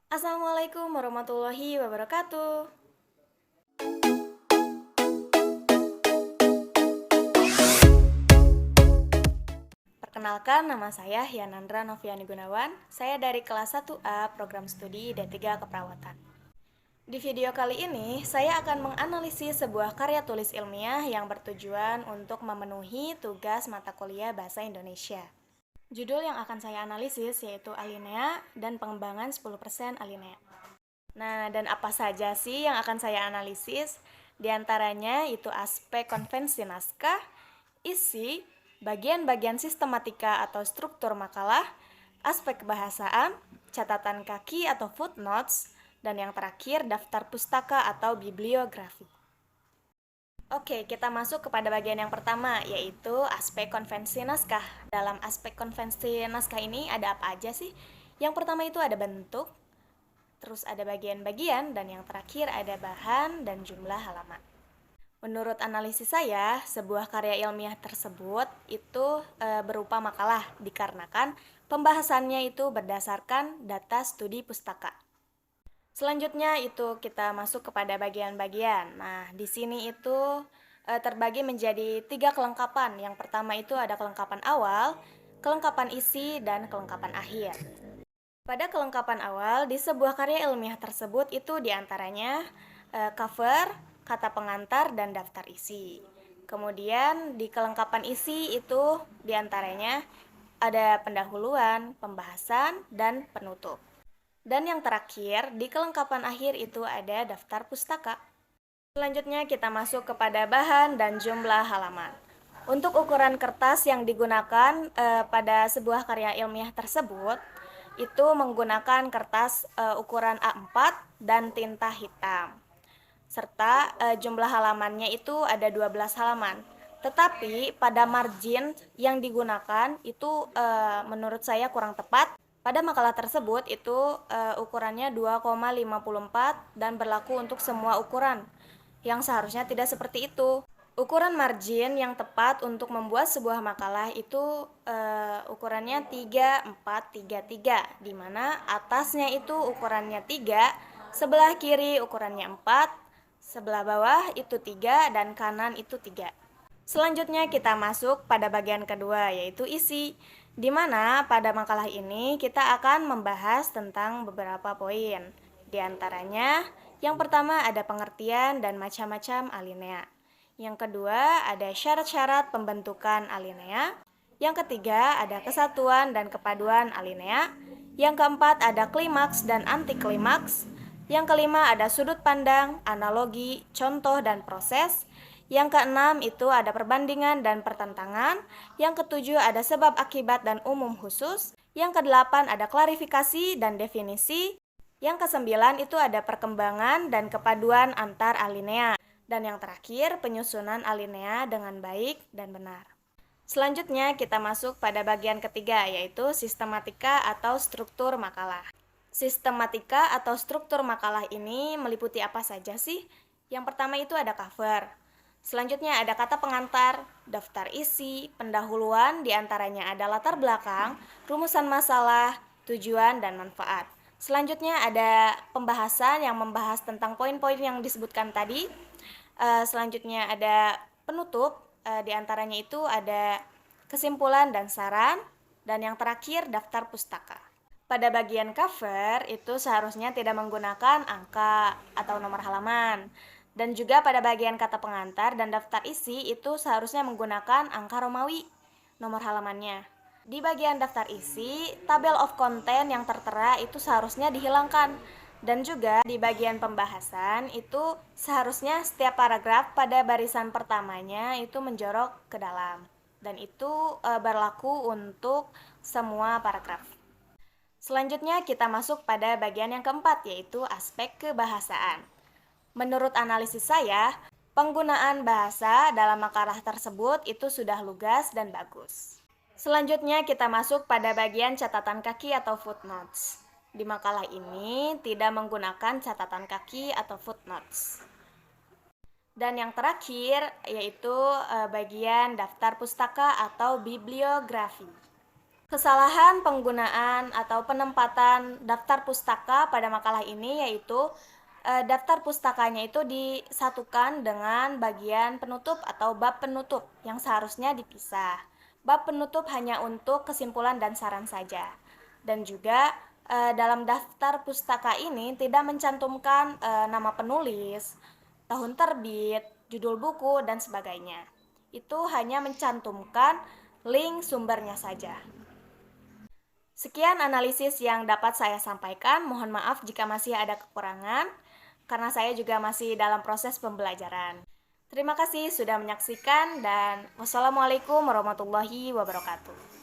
Assalamualaikum warahmatullahi wabarakatuh. Perkenalkan, nama saya Yanandra Noviani Gunawan. Saya dari kelas 1A Program Studi D3 Keperawatan. Di video kali ini, saya akan menganalisis sebuah karya tulis ilmiah yang bertujuan untuk memenuhi tugas mata kuliah Bahasa Indonesia. Judul yang akan saya analisis yaitu alinea dan pengembangan 10% alinea. Nah, dan apa saja sih yang akan saya analisis? Di antaranya itu aspek konvensi naskah, isi, bagian-bagian sistematika atau struktur makalah, aspek kebahasaan, catatan kaki atau footnotes, dan yang terakhir daftar pustaka atau bibliografi. Oke, kita masuk kepada bagian yang pertama, yaitu aspek konvensi naskah. Dalam aspek konvensi naskah ini ada apa aja sih? Yang pertama itu ada bentuk, terus ada bagian-bagian, dan yang terakhir ada bahan dan jumlah halaman. Menurut analisis saya, sebuah karya ilmiah tersebut itu berupa makalah dikarenakan pembahasannya itu berdasarkan data studi pustaka. Selanjutnya itu kita masuk kepada bagian-bagian. Nah, di sini itu terbagi menjadi 3 kelengkapan. Yang pertama itu ada kelengkapan awal, kelengkapan isi, dan kelengkapan akhir. Pada kelengkapan awal, di sebuah karya ilmiah tersebut itu diantaranya cover, kata pengantar, dan daftar isi. Kemudian di kelengkapan isi itu diantaranya ada pendahuluan, pembahasan, dan penutup. Dan yang terakhir, di kelengkapan akhir itu ada daftar pustaka. Selanjutnya kita masuk kepada bahan dan jumlah halaman. Untuk ukuran kertas yang digunakan pada sebuah karya ilmiah tersebut, itu menggunakan kertas ukuran A4 dan tinta hitam. Serta jumlah halamannya itu ada 12 halaman. Tetapi pada margin yang digunakan itu menurut saya kurang tepat. Pada makalah tersebut itu ukurannya 2,54 dan berlaku untuk semua ukuran, yang seharusnya tidak seperti itu. Ukuran margin yang tepat untuk membuat sebuah makalah itu ukurannya 3433, di mana atasnya itu ukurannya 3, sebelah kiri ukurannya 4, sebelah bawah itu 3, dan kanan itu 3. Selanjutnya kita masuk pada bagian kedua, yaitu isi, di mana pada makalah ini kita akan membahas tentang beberapa poin. Di antaranya, yang pertama ada pengertian dan macam-macam alinea. Yang kedua ada syarat-syarat pembentukan alinea. Yang ketiga ada kesatuan dan kepaduan alinea. Yang keempat ada klimaks dan anti klimaks. Yang kelima ada sudut pandang, analogi, contoh, dan proses. Yang keenam itu ada perbandingan dan pertentangan. Yang ketujuh ada sebab akibat dan umum khusus. Yang kedelapan ada klarifikasi dan definisi. Yang kesembilan itu ada perkembangan dan kepaduan antar alinea. Dan yang terakhir penyusunan alinea dengan baik dan benar. Selanjutnya kita masuk pada bagian ketiga, yaitu sistematika atau struktur makalah. Sistematika atau struktur makalah ini meliputi apa saja sih? Yang pertama itu ada cover. Selanjutnya ada kata pengantar, daftar isi, pendahuluan, diantaranya ada latar belakang, rumusan masalah, tujuan, dan manfaat. Selanjutnya ada pembahasan yang membahas tentang poin-poin yang disebutkan tadi. Selanjutnya ada penutup, diantaranya itu ada kesimpulan dan saran, dan yang terakhir daftar pustaka. Pada bagian cover itu seharusnya tidak menggunakan angka atau nomor halaman. Dan juga pada bagian kata pengantar dan daftar isi itu seharusnya menggunakan angka Romawi nomor halamannya. Di bagian daftar isi, tabel of content yang tertera itu seharusnya dihilangkan. Dan juga di bagian pembahasan itu seharusnya setiap paragraf pada barisan pertamanya itu menjorok ke dalam. Dan itu berlaku untuk semua paragraf. Selanjutnya kita masuk pada bagian yang keempat, yaitu aspek kebahasaan. Menurut analisis saya, penggunaan bahasa dalam makalah tersebut itu sudah lugas dan bagus. Selanjutnya kita masuk pada bagian catatan kaki atau footnotes. Di makalah ini tidak menggunakan catatan kaki atau footnotes. Dan yang terakhir yaitu bagian daftar pustaka atau bibliografi. Kesalahan penggunaan atau penempatan daftar pustaka pada makalah ini yaitu daftar pustakanya itu disatukan dengan bagian penutup atau bab penutup yang seharusnya dipisah. Bab penutup hanya untuk kesimpulan dan saran saja. Dan juga dalam daftar pustaka ini tidak mencantumkan nama penulis, tahun terbit, judul buku, dan sebagainya. Itu hanya mencantumkan link sumbernya saja. Sekian analisis yang dapat saya sampaikan. Mohon maaf jika masih ada kekurangan, karena saya juga masih dalam proses pembelajaran. Terima kasih sudah menyaksikan dan wassalamualaikum warahmatullahi wabarakatuh.